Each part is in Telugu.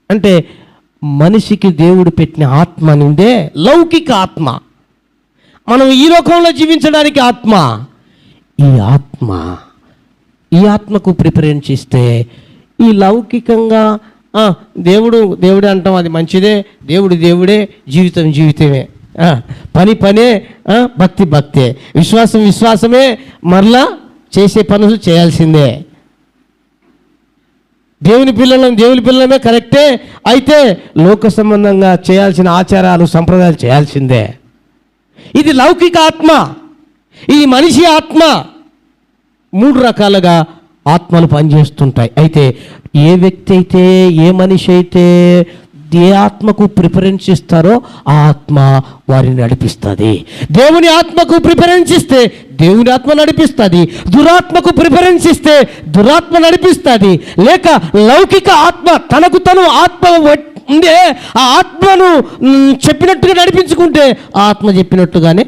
అంటే మనిషికి దేవుడు పెట్టిన ఆత్మ నిందే లౌకిక ఆత్మ. మనం ఈ లోకంలో జీవించడానికి ఆత్మ. ఈ ఆత్మకు ప్రిఫరెన్స్ ఇస్తే ఈ లౌకికంగా దేవుడే అంటాం, అది మంచిదే, దేవుడే, జీవితమే, పనే, భక్తే, విశ్వాసమే, మరలా చేసే పనులు చేయాల్సిందే. దేవుని పిల్లలమే కరెక్టే, అయితే లోక సంబంధంగా చేయాల్సిన ఆచారాలు సంప్రదాయాలు చేయాల్సిందే. ఇది లౌకిక ఆత్మ, ఇది మనిషి ఆత్మ. 3 రకాలుగా ఆత్మలు పనిచేస్తుంటాయి. అయితే ఏ వ్యక్తి అయితే, ఏ మనిషి అయితే ఏ ఆత్మకు ప్రిఫరెన్స్ ఇస్తారో ఆ ఆత్మ వారిని నడిపిస్తుంది. దేవుని ఆత్మకు ప్రిఫరెన్స్ ఇస్తే దేవుని ఆత్మ నడిపిస్తుంది, దురాత్మకు ప్రిఫరెన్స్ ఇస్తే దురాత్మ నడిపిస్తుంది. లేక లౌకిక ఆత్మ తనకు తను ఆత్మ ఉందే, ఆ ఆత్మను చెప్పినట్టుగా నడిపించుకుంటే ఆ ఆత్మ చెప్పినట్టుగానే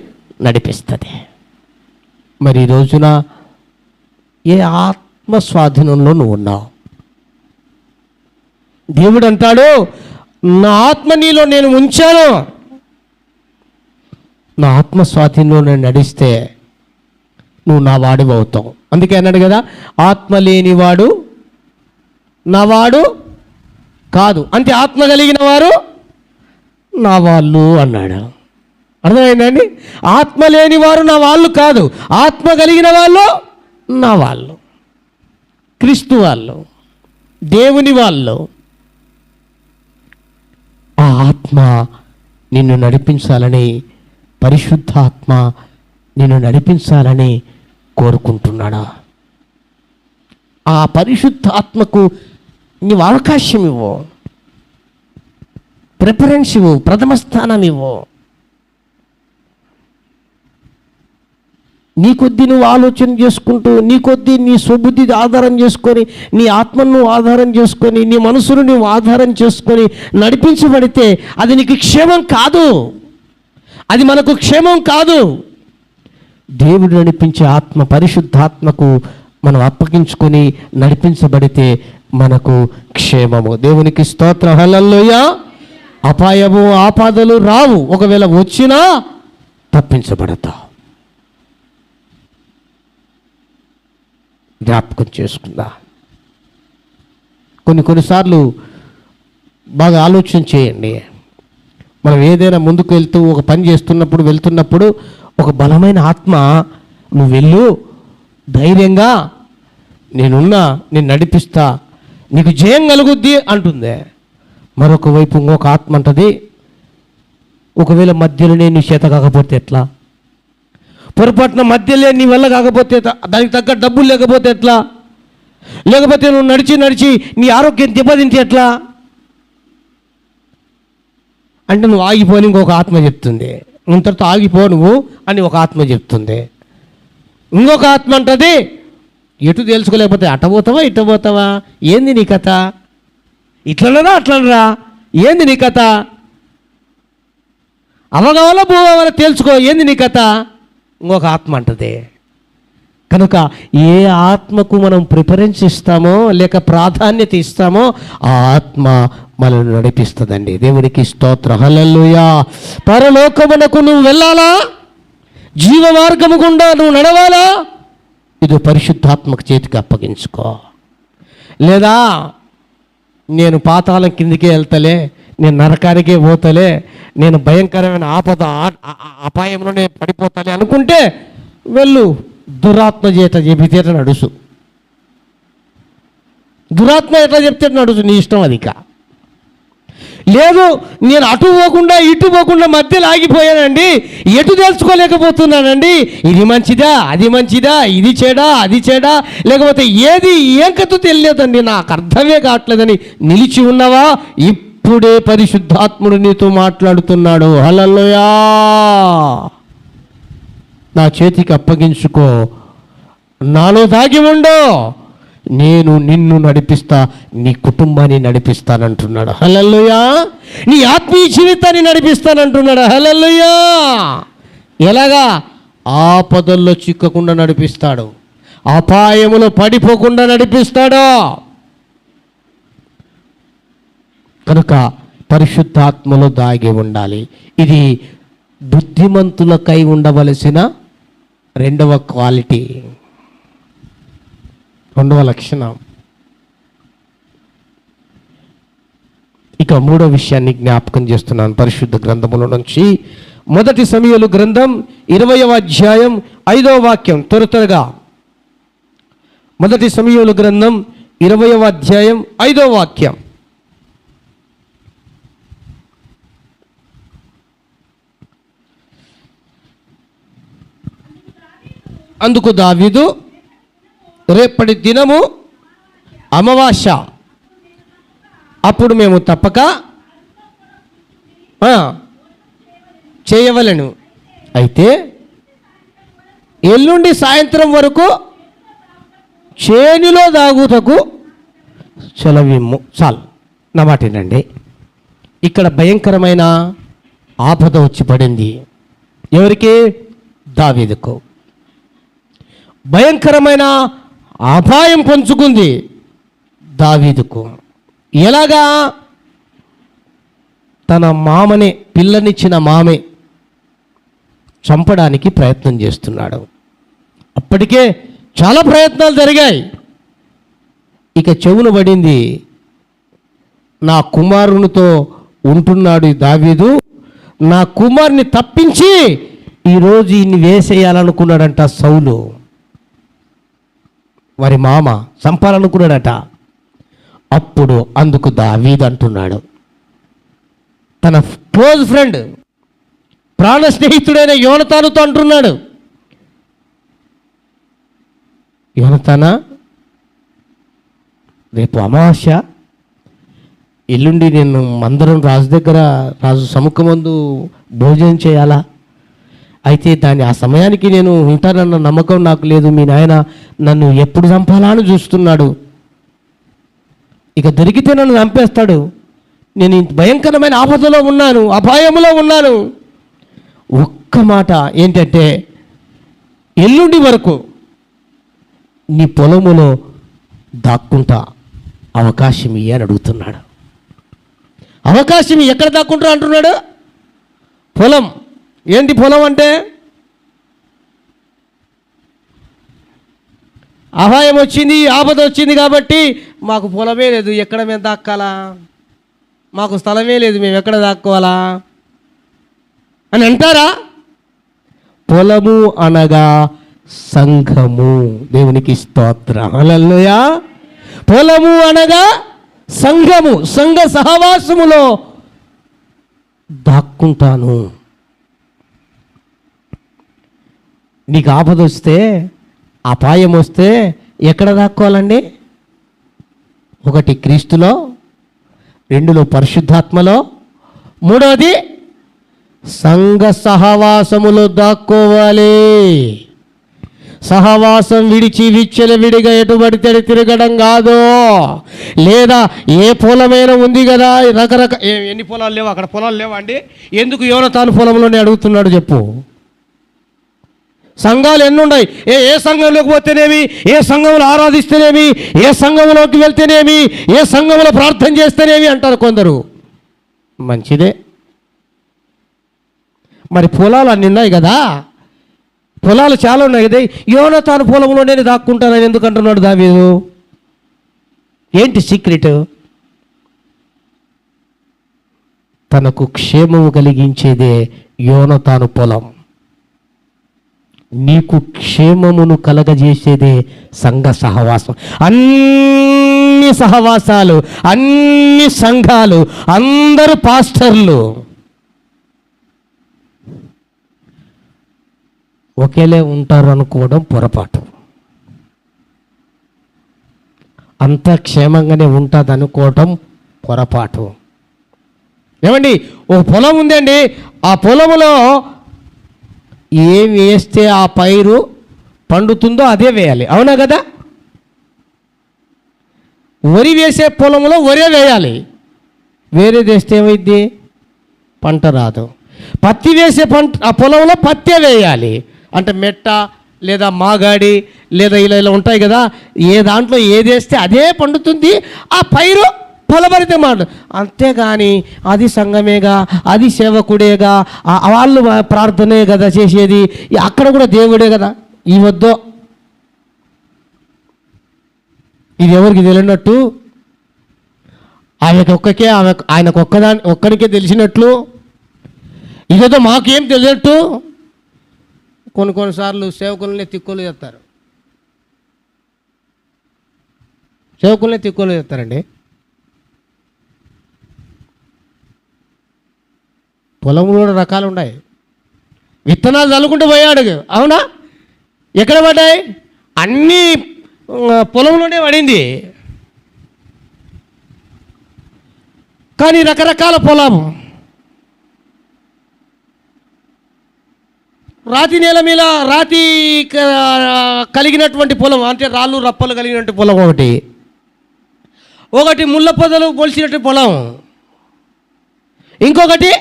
నడిపిస్తుంది. మరి ఈ రోజున ఏ ఆత్మ స్వాధీనంలో నువ్వు ఉన్నావు? దేవుడు అంటాడు, నా ఆత్మ నీలో నేను ఉంచాను, నా ఆత్మ స్వాధీనంలో నేను నడిస్తే నువ్వు నా వాడివి అవుతావు. అందుకే అన్నాడు కదా, ఆత్మ లేనివాడు నా వాడు కాదు, అంటే ఆత్మ కలిగిన వారు నా వాళ్ళు అన్నాడు. అర్థమైందండి? ఆత్మ లేని వారు నా వాళ్ళు కాదు, ఆత్మ కలిగిన వాళ్ళు నా వాళ్ళు, క్రీస్తు వాళ్ళు, దేవుని వాళ్ళు. ఆ ఆత్మ నిన్ను నడిపించాలని, పరిశుద్ధాత్మ నిన్ను నడిపించాలని కోరుకుంటున్నాడా? ఆ పరిశుద్ధాత్మకు నీవు అవకాశం ఇవ్వు, ప్రిఫరెన్స్ ఇవ్వు, ప్రథమ స్థానం ఇవ్వు. నీ కొద్దీ నువ్వు ఆలోచన చేసుకుంటూ, నీ కొద్దీ నీ స్వబుద్ధి ఆధారం చేసుకొని, నీ ఆత్మను నువ్వు ఆధారం చేసుకొని, నీ మనసును నువ్వు ఆధారం చేసుకొని నడిపించబడితే అది నీకు క్షేమం కాదు, అది మనకు క్షేమం కాదు. దేవుడు నడిపించే ఆత్మ, పరిశుద్ధాత్మకు మనం అప్పగించుకొని నడిపించబడితే మనకు క్షేమము. దేవునికి స్తోత్రం. హల్లెలూయా. అపాయము ఆపదలు రావు, ఒకవేళ వచ్చినా తప్పించబడతావు. జ్ఞాపకం చేసుకుందా. కొన్నిసార్లు బాగా ఆలోచన చేయండి. మనం ఏదైనా ముందుకు ఒక పని వెళ్తున్నప్పుడు ఒక బలమైన ఆత్మ, నువ్వు వెళ్ళు, ధైర్యంగా నేనున్నా, నేను నడిపిస్తా, నీకు జయం కలుగుద్ది అంటుంది. మరొక వైపు ఇంకొక ఆత్మ అంటది, ఒకవేళ మధ్యలో నీ చేత కాకపోతే ఎట్లా, పొరపాటున మధ్యలో నీ వల్ల కాకపోతే, దానికి తగ్గ డబ్బులు లేకపోతే ఎట్లా, లేకపోతే నువ్వు నడిచి నీ ఆరోగ్యం దెబ్బతింటే ఎట్లా అంటే నువ్వు ఆగిపోని ఇంకొక ఆత్మ చెప్తుంది. ఇంతటితో ఆగిపో నువ్వు అని ఒక ఆత్మ చెప్తుంది. ఇంకొక ఆత్మ అంటది, ఎటు తెలుసుకోలేకపోతే అట్ట పోతావా, ఏంది నీ కథ, ఇట్లనరా, ఏంది నీ కథ, అవగావల పోవాల తెలుసుకో, ఏంది నీ కథ, ఇంకొక ఆత్మ అంటది. కనుక ఏ ఆత్మకు మనం ప్రిఫరెన్స్ ఇస్తామో లేక ప్రాధాన్యత ఇస్తామో ఆ ఆత్మ మనల్ని నడిపిస్తుందండి. దేవునికి స్తోత్రం. హల్లెలూయా. పరలోకమునకు నువ్వు వెళ్ళాలా, జీవ మార్గము గుండా నువ్వు నడవాలా, ఇది పరిశుద్ధాత్మక చేతికి అప్పగించుకో. లేదా నేను పాతాళం కిందికే వెళ్తలే, నేను నరకానికే పోతలే, నేను భయంకరమైన అపాయంలోనే పడిపోతాలే అనుకుంటే వెళ్ళు, దురాత్మ చేత చెబితే నడుసు, దురాత్మ ఎట్లా చెప్తే నడుసు, నీ ఇష్టం. అది లేదు, నేను అటు పోకుండా ఇటు పోకుండా మధ్యలో ఆగిపోయానండి, ఎటు తెలుసుకోలేకపోతున్నానండి, ఇది మంచిదా అది మంచిదా, ఇది చెడా అది చెడా, లేకపోతే ఏం కథ తెలియదండి, నాకు అర్థమే కావట్లేదని నిలిచి ఉన్నావా, ఇప్పుడే పరిశుద్ధాత్ముడు నీతో మాట్లాడుతున్నాడు. హల్లెలూయా. నా చేతికి అప్పగించుకో, నాలో దాగి ఉండు, నేను నిన్ను నడిపిస్తా, నీ కుటుంబాన్ని నడిపిస్తానంటున్నాడు. హల్లెలూయా. నీ ఆత్మీయ జీవితాన్ని నడిపిస్తానంటున్నాడు. హల్లెలూయా. ఎలాగా? ఆపదల్లో చిక్కకుండా నడిపిస్తాడు, అపాయములో పడిపోకుండా నడిపిస్తాడు. కనుక పరిశుద్ధాత్మలో దాగి ఉండాలి. ఇది బుద్ధిమంతులకై ఉండవలసిన రెండవ క్వాలిటీ, రెండవ లక్షణం. ఇక మూడో విషయాన్ని జ్ఞాపకం చేస్తున్నాను పరిశుద్ధ గ్రంథముల నుంచి. 1 సమూయేలు గ్రంథం 20వ అధ్యాయం 5వ వాక్యం. త్వరగా 1 సమూయేలు గ్రంథం 20వ అధ్యాయం 5వ వాక్యం. అందుకు దావీదు, రేపటి దినము అమావాస్య, అప్పుడు మేము తప్పక చేయవలెను. అయితే ఎల్లుండి సాయంత్రం వరకు చేనులో దాగుటకు సెలవిమ్ము. చాలు, నా మాటేనండి. ఇక్కడ భయంకరమైన ఆపద వచ్చి పడింది. ఎవరికి? దావీదుకు. భయంకరమైన అపాయం పొంచుకుంది దావీదుకు. ఎలాగా? తన మామనే, పిల్లనిచ్చిన మామే చంపడానికి ప్రయత్నం చేస్తున్నాడు. అప్పటికే చాలా ప్రయత్నాలు జరిగాయి. ఇక చెవులు పడింది, నా కుమారునితో ఉంటున్నాడు ఈ దావీదు, నా కుమారుని తప్పించి ఈరోజు ఈయన్ని వేసేయాలనుకున్నాడంట సౌలు. వారి మామ చంపాలనుకున్నాడట. అప్పుడు అందుకు దావీదు అంటున్నాడు, తన క్లోజ్ ఫ్రెండ్, ప్రాణ స్నేహితుడైన యోనతానుతో అంటున్నాడు, యోనతానా, రేపు అమావాస్య, ఎల్లుండి నేను అందరం రాజు దగ్గర, రాజు సముఖమందు భోజనం చేయాలా? అయితే ఆ సమయానికి నేను ఉంటానన్న నమ్మకం నాకు లేదు. మీ నాయన నన్ను ఎప్పుడు చంపాలా అని చూస్తున్నాడు. ఇక దొరికితే నన్ను చంపేస్తాడు. నేను భయంకరమైన ఆపదలో ఉన్నాను, అపాయంలో ఉన్నాను. ఒక్క మాట ఏంటంటే, ఎల్లుండి వరకు నీ పొలములో దాక్కుంటా, అవకాశం ఇయ్యి అని అడుగుతున్నాడు. అవకాశం ఎక్కడ దాక్కుంటా అంటున్నాడు? పొలం. ఏంటి పొలం అంటే? అపాయం వచ్చింది, ఆపద వచ్చింది కాబట్టి మాకు పొలమే లేదు, ఎక్కడ మేము దాక్కాలా? మాకు స్థలమే లేదు, మేము ఎక్కడ దాక్కోవాలా అని అంటారా? పొలము అనగా సంఘము. దేవునికి స్తోత్రం, హల్లెలూయా. పొలము అనగా సంఘము, సంఘ సహవాసములో దాక్కుంటాను. నీకు ఆపద వస్తే, అపాయం వస్తే ఎక్కడ దాక్కోవాలండి? 1 క్రీస్తులో, 2 పరిశుద్ధాత్మలో, 3 సంఘ సహవాసములో దాక్కోవాలి. సహవాసం విడిచి విచ్చలవిడిగా ఎటుబడితే తిరగడం కాదు. లేదా ఏ పొలమైనా ఉంది కదా, ఎన్ని పొలాలు లేవు, అక్కడ పొలాలు లేవా అండి? ఎందుకు యోనతాను పొలంలోనే అడుగుతున్నాడు చెప్పు? సంఘాలు ఎన్ని ఉన్నాయి? ఏ సంఘంలోకి పోతేనేమి, ఏ సంఘంలో ఆరాధిస్తేనేమి, ఏ సంఘంలోకి వెళ్తేనేమి, ఏ సంఘంలో ప్రార్థన చేస్తేనేమి అంటారు కొందరు. మంచిదే, మరి పొలాలు అన్నీ ఉన్నాయి కదా, పొలాలు చాలా ఉన్నాయి కదా, యోనతాను పొలంలో నేను దాక్కుంటానని ఎందుకు అంటున్నాడు దావీదు? ఏంటి సీక్రెట్? తనకు క్షేమము కలిగించేదే యోనతాను పొలం. నీకు క్షేమమును కలగజేసేదే సంఘ సహవాసం. అన్ని సహవాసాలు, అన్ని సంఘాలు, అందరూ పాస్టర్లు ఒకేలే ఉంటారు అనుకోవడం పొరపాటు. అంతా క్షేమంగానే ఉంటుంది అనుకోవటం పొరపాటు. ఏమండి, ఒక పొలం ఉందండి, ఆ పొలములో ఏం వేస్తే ఆ పైరు పండుతుందో అదే వేయాలి, అవునా కదా? వరి వేసే పొలంలో వరే వేయాలి, వేరేది వేస్తే ఏమైంది? పంట రాదు. పత్తి వేసే ఆ పొలంలో పత్తే వేయాలి, అంటే మెట్ట లేదా మాగాడి లేదా ఇలా ఉంటాయి కదా, ఏ దాంట్లో ఏది వేస్తే అదే పండుతుంది, ఆ పైరు ఫలభరితం మాట. అంతేగాని అది సంఘమేగా, అది సేవకుడేగా, వాళ్ళు ప్రార్థనే కదా చేసేది, అక్కడ కూడా దేవుడే కదా, ఈ వద్దో. ఇది ఎవరికి తెలియనట్టు, ఆయనకు ఒక్కడికే తెలిసినట్లు, ఇదేదో మాకేం తెలియనట్టు కొన్నిసార్లు సేవకులనే తిక్కులు చేస్తారు. సేవకులనే తిక్కులు చేస్తారండి. పొలంలో కూడా రకాలు ఉన్నాయి. విత్తనాలు చల్లుకుంటూ పోయాడు, అవునా? ఎక్కడ పడ్డాయి? అన్నీ పొలంలోనే పడింది. కానీ రకరకాల పొలం, రాతి నేల మీద రాతి కలిగినటువంటి పొలం, అంటే రాళ్ళు రప్పలు కలిగినటువంటి పొలం ఒకటి ముళ్ళ పొదలు పొలిచినటువంటి పొలం, ఇంకొకటి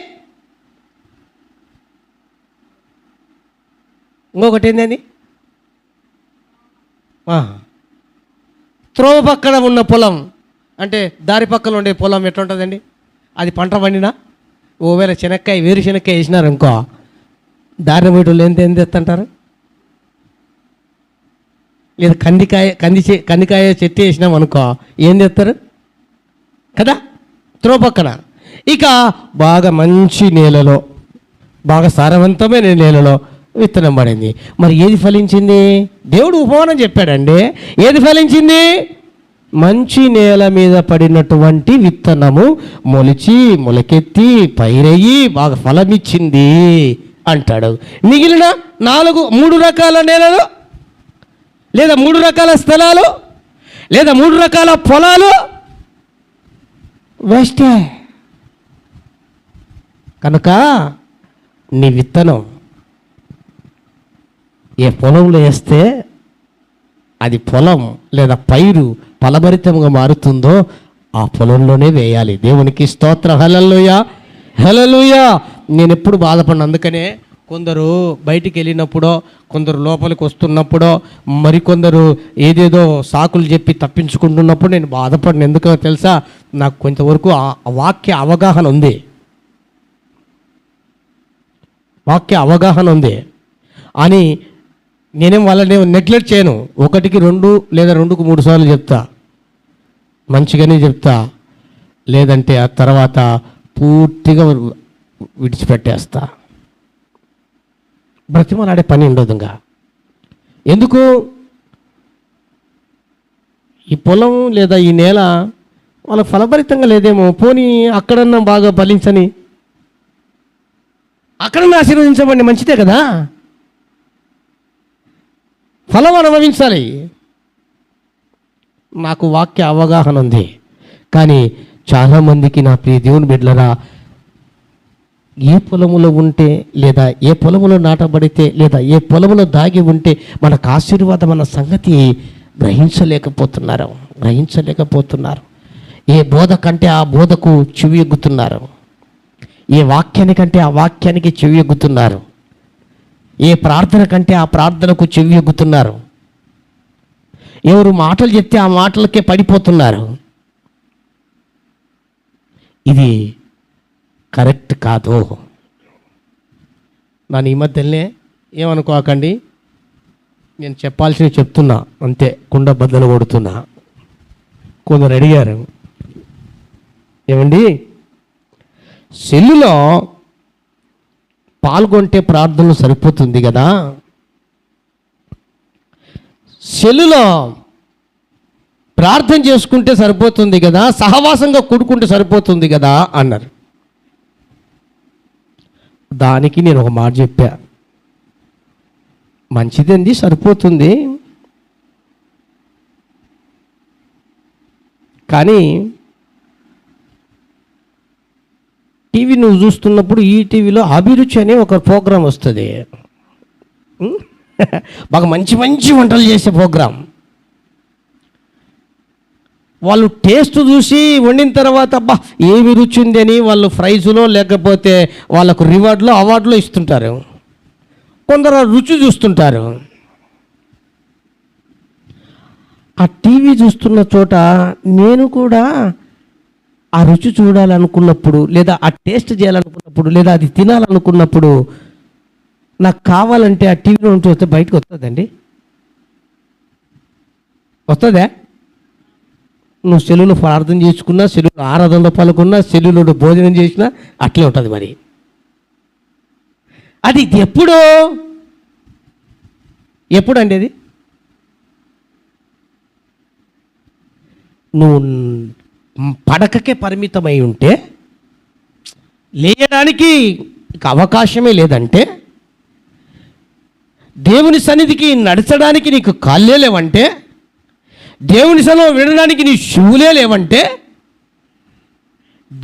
ఏంటండి, త్రోవ పక్కన ఉన్న పొలం, అంటే దారి పక్కన ఉండే పొలం ఎట్లా ఉంటుందండి? అది పంట పండినా ఓవేళ శనక్కాయ వేరుశనక్కాయ వేసినారు ఇంకో, దారిన పోయేటోళ్ళు ఎంత తెస్తుంటారు? లేదా కందికాయ చెట్టు వేసినాం అనుకో, ఏం తెస్తారు కదా, త్రోవ పక్కన. ఇక బాగా మంచి నేలలో, బాగా సారవంతమైన నేలలో విత్తనం పడింది. మరి ఏది ఫలించింది? దేవుడు ఉపమానం చెప్పాడండి. ఏది ఫలించింది? మంచి నేల మీద పడినటువంటి విత్తనము మొలకెత్తి పైరయ్యి బాగా ఫలమిచ్చింది అంటాడు. మిగిలిన 3 రకాల నేలలు, లేదా 3 రకాల స్థలాలు, లేదా 3 రకాల పొలాలు వేస్టే. కనుక నీ విత్తనం ఏ పొలంలో వేస్తే అది పొలం లేదా పైరు ఫలభరితంగా మారుతుందో ఆ పొలంలోనే వేయాలి. దేవునికి స్తోత్రం. హల్లెలూయా, హల్లెలూయా. నేను ఎప్పుడు బాధపడిన, అందుకనే కొందరు బయటికి వెళ్ళినప్పుడో, కొందరు లోపలికి వస్తున్నప్పుడో, మరికొందరు ఏదేదో సాకులు చెప్పి తప్పించుకుంటున్నప్పుడు నేను బాధపడిన. ఎందుకో తెలుసా? నాకు కొంతవరకు వాక్య అవగాహన ఉంది, అని నేనేం వాళ్ళని నెగ్లెక్ట్ చేయను. 1కి 2 లేదా 2కు 3 సార్లు చెప్తా, మంచిగానే చెప్తా. లేదంటే ఆ తర్వాత పూర్తిగా విడిచిపెట్టేస్తా. బ్రతిమలాడే పని ఉండదు. ఇంకా ఎందుకు? ఈ పొలం లేదా ఈ నేల వాళ్ళకి ఫలభరితంగా లేదేమో, పోనీ అక్కడన్నా బాగా ఫలించని, అక్కడన్నా ఆశీర్వదించబడి మంచిదే కదా, ఫలం అనుభవించాలి. నాకు వాక్య అవగాహన ఉంది. కానీ చాలామందికి, నా ప్రియ దేవుని బిడ్డలారా, ఏ పొలములో ఉంటే, లేదా ఏ పొలములో నాటబడితే, లేదా ఏ పొలములో దాగి ఉంటే మనకు ఆశీర్వాదం అన్న సంగతి గ్రహించలేకపోతున్నారు. ఏ బోధ కంటే ఆ బోధకు చెవి ఎగ్గుతున్నారు, ఏ వాక్యానికంటే ఆ వాక్యానికి చెవి ఎగ్గుతున్నారు, ఏ ప్రార్థన కంటే ఆ ప్రార్థనకు చెవి ఎగ్గుతున్నారు, ఎవరు మాటలు చెప్తే ఆ మాటలకే పడిపోతున్నారు. ఇది కరెక్ట్ కాదు. ఈ మధ్యనే ఏమనుకోకండి, నేను చెప్పాల్సినవి చెప్తున్నా అంతే, కుండ బద్దలు కొడుతున్నా. కొందరు అడిగారు, ఏమండి సెల్లులో పాల్గొంటే ప్రార్థనలు సరిపోతుంది కదా, సెల్లులో ప్రార్థన చేసుకుంటే సరిపోతుంది కదా, సహవాసంగా కూడుకుంటే సరిపోతుంది కదా అన్నారు. దానికి నేను ఒక మాట చెప్పా, మంచిదండి, సరిపోతుంది. కానీ టీవీ నువ్వు చూస్తున్నప్పుడు ఈ టీవీలో అభిరుచి అనే ఒక ప్రోగ్రాం వస్తుంది, బాగా మంచి మంచి వంటలు చేసే ప్రోగ్రాం. వాళ్ళు టేస్ట్ చూసి వండిన తర్వాత అబ్బా ఏమి రుచి ఉంది అని వాళ్ళు ప్రైజులో లేకపోతే వాళ్ళకు రివార్డులో అవార్డులో ఇస్తుంటారు. కొందరు రుచి చూస్తుంటారు. ఆ టీవీ చూస్తున్న చోట నేను కూడా ఆ రుచి చూడాలనుకున్నప్పుడు, లేదా ఆ టేస్ట్ చేయాలనుకున్నప్పుడు, లేదా అది తినాలనుకున్నప్పుడు నాకు కావాలంటే ఆ టీవీలో నుంచి వస్తే బయటకు వస్తుందండి? వస్తుందా? నువ్వు సెల్లులో ప్రార్థన చేసుకున్నా, సెల్లులో ఆరాధనలో పాల్గొన్నా, సెల్లులో భోజనం చేసినా అట్లే ఉంటుంది. మరి అది ఎప్పుడండి అది? నువ్వు పడకకే పరిమితమై ఉంటే, లేయడానికి అవకాశమే లేదంటే, దేవుని సన్నిధికి నడచడానికి నీకు కాళ్ళే లేవంటే, దేవుని సన్నిధిలో వినడానికి నీ చెవులే లేవంటే,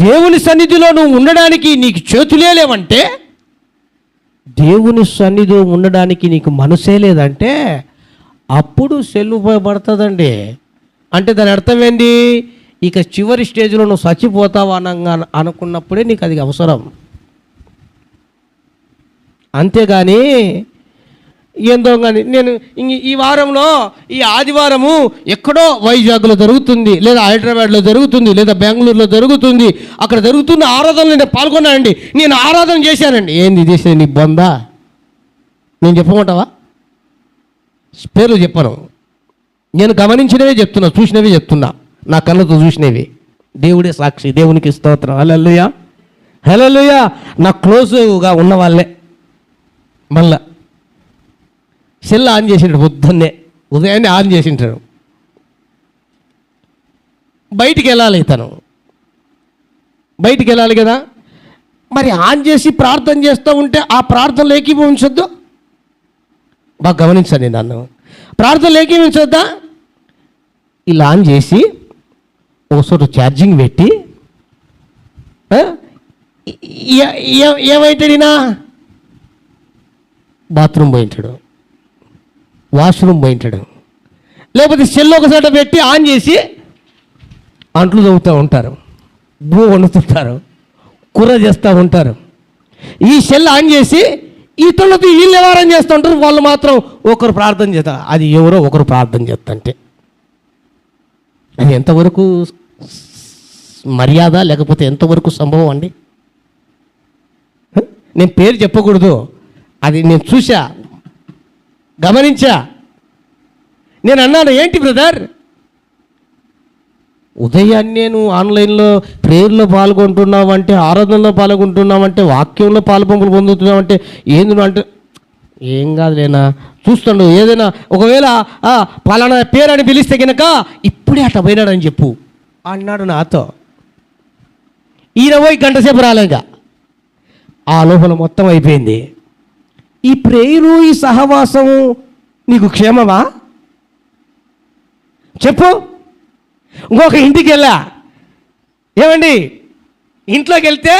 దేవుని సన్నిధిలో నువ్వు ఉండడానికి నీకు చేతులే లేవంటే, దేవుని సన్నిధిలో ఉండడానికి నీకు మనసే లేదంటే, అప్పుడు సెల్లు పడుతుందండి. అంటే దాని అర్థం ఏంది? ఇక చివరి స్టేజ్లో నువ్వు చచ్చిపోతావు అనుకున్నప్పుడే నీకు అది అవసరం. అంతేగాని ఏందో కానీ నేను ఈ వారంలో, ఈ ఆదివారము ఎక్కడో వైజాగ్లో జరుగుతుంది, లేదా హైదరాబాద్లో జరుగుతుంది, లేదా బెంగళూరులో జరుగుతుంది, అక్కడ జరుగుతున్న ఆరాధనలో నేను పాల్గొన్నానండి, నేను ఆరాధన చేశానండి. ఏంది చేసేది? నీ బొందా? నేను చెప్పమంటావా? పేర్లు చెప్పను, నేను గమనించినవే చెప్తున్నా, చూసినవే చెప్తున్నా, నా కళ్ళతో చూసినవి. దేవుడే సాక్షి. దేవునికి స్తోత్రం. హల్లెలూయా, హల్లెలూయా. నా క్లోజ్గా ఉన్న వాళ్ళే మళ్ళా సెల్ ఆన్ చేసింటాడు, ఉదయాన్నే ఆన్ చేసింటాడు. బయటికి వెళ్ళాలి, బయటికి వెళ్ళాలి కదా. మరి ఆన్ చేసి ప్రార్థన చేస్తూ ఉంటే ఆ ప్రార్థనలు ఏకీభవించొద్దు? బాగా గమనించండి నన్ను. ప్రార్థనలు ఏకీభవించొద్దా? ఇలా ఆన్ చేసి ఒకసారి ఛార్జింగ్ పెట్టి ఏమైతాడినా బాత్రూమ్ పోయింటాడు, వాష్రూమ్ పోయింటాడు, లేకపోతే సెల్ ఒకసారి పెట్టి ఆన్ చేసి అంట్లు తవ్వుతూ ఉంటారు, భూ వండుతుంటారు, కూర చేస్తూ ఉంటారు. ఈ సెల్ ఆన్ చేసి ఇతరులతో వీళ్ళు వ్యవహారం చేస్తూ ఉంటారు. వాళ్ళు మాత్రం ఒకరు ప్రార్థన చేస్తారు. అది ఎవరో ఒకరు ప్రార్థన చేస్తుంటే అది ఎంతవరకు మర్యాద, లేకపోతే ఎంతవరకు సంభవం అండి? నేను పేరు చెప్పకూడదు, అది నేను చూసా, గమనించా. నేను అన్నాను, ఏంటి బ్రదర్ ఉదయాన్నే నువ్వు ఆన్లైన్లో ప్రేయర్లో పాల్గొంటున్నావంటే, ఆరాధనలో పాల్గొంటున్నావంటే, వాక్యంలో పాల్పంపులు పొందుతున్నావంటే ఏంది అంటే, ఏం కాదులేనా చూస్తుండు, ఏదైనా ఒకవేళ పలానా పేరు అని పిలిస్తే కనుక ఇప్పుడే అట్లా పోయినాడని చెప్పు అన్నాడు నాతో. 20 గంట సేపు రాలేక ఆ లోపల మొత్తం అయిపోయింది. ఈ ప్రేయరు, ఈ సహవాసము నీకు క్షేమమా చెప్పు? ఇంకొక ఇంటికి వెళ్ళా, ఏమండి ఇంట్లోకి వెళ్తే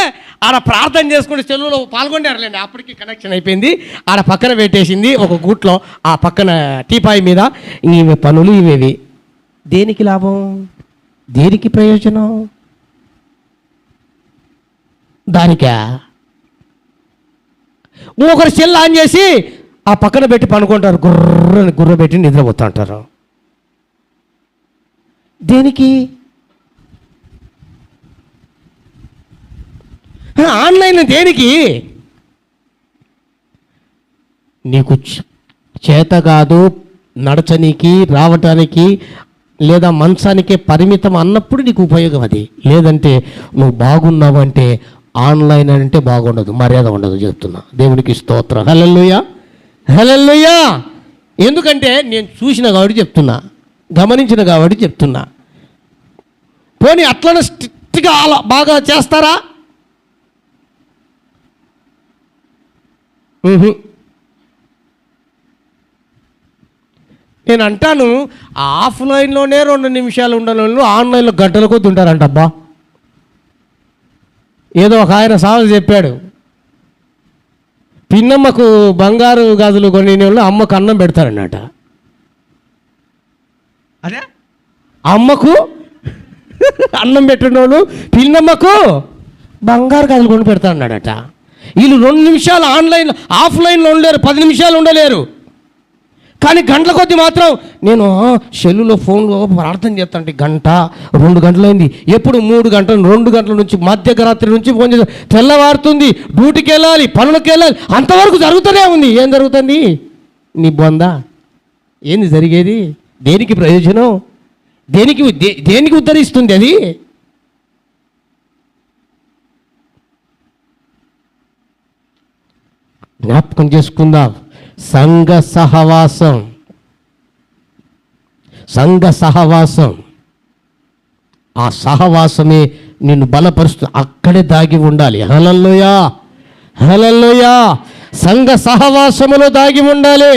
ఆడ ప్రార్థన చేసుకుంటే సెల్లులో పాల్గొంటారులేండి, అప్పటికి కనెక్షన్ అయిపోయింది, ఆడ పక్కన పెట్టేసింది ఒక గూట్లో, ఆ పక్కన టీపాయి మీద ఇవి పనులు ఇవేవి. దేనికి లాభం? దేనికి ప్రయోజనం? దానికా? ఒకరు సెల్ ఆన్ చేసి ఆ పక్కన పెట్టి పనుకుంటారు, గుర్ర పెట్టి నిద్రపోతూ ఉంటారు. దేనికి? ఆన్లైన్ దేనికి? నీకు చేత కాదు నడచనికి, రావటానికి, లేదా మంచానికే పరిమితం అన్నప్పుడు నీకు ఉపయోగం అది. లేదంటే నువ్వు బాగున్నావంటే ఆన్లైన్ అంటే బాగుండదు, మర్యాద ఉండదు చెప్తున్నా. దేవునికి స్తోత్రం. హల్లెలూయా, హల్లెలూయా. ఎందుకంటే నేను చూసిన కాబట్టి చెప్తున్నా, గమనించిన కాబట్టి చెప్తున్నా. పోనీ అట్లనే స్ట్రిక్ట్గా అలా బాగా చేస్తారా? నేను అంటాను, ఆఫ్లైన్లోనే 2 నిమిషాలు ఉండని వాళ్ళు ఆన్లైన్లో గంటల కొద్ది ఉంటారంట. అబ్బా, ఏదో ఒక ఆయన సాగు చెప్పాడు, పిన్నమ్మకు బంగారు గాజులు కొన్ని వాళ్ళు అమ్మకు అన్నం పెడతారన్నట. అదే అమ్మకు అన్నం పెట్టిన వాళ్ళు పిన్నమ్మకు బంగారు గాజులు కొని పెడతారన్నాడట. వీళ్ళు 2 నిమిషాలు ఆఫ్లైన్లో ఉండలేరు, 10 నిమిషాలు ఉండలేరు. కానీ గంటల కొద్ది మాత్రం నేను సెల్లులో ఫోన్లో ప్రార్థన చేస్తాంటే గంట 2 గంటలైంది, ఎప్పుడు 3 గంటలు 2 గంటల నుంచి మధ్యరాత్రి నుంచి ఫోన్ చేసి తెల్లవారుతుంది, డ్యూటీకి వెళ్ళాలి, పనులకు వెళ్ళాలి, అంతవరకు జరుగుతూనే ఉంది. ఏం జరుగుతుంది? నీ బొందా ఏంది జరిగేది? దేనికి ప్రయోజనం? దేనికి ఉద్ధరిస్తుంది అది? జ్ఞాపకం చేసుకుందాం. సంఘ సహవాసం ఆ సహవాసమే నిన్ను బలపరుస్తూ అక్కడే దాగి ఉండాలి. హల్లెలూయా, హల్లెలూయా. సంఘ సహవాసములో దాగి ఉండాలి.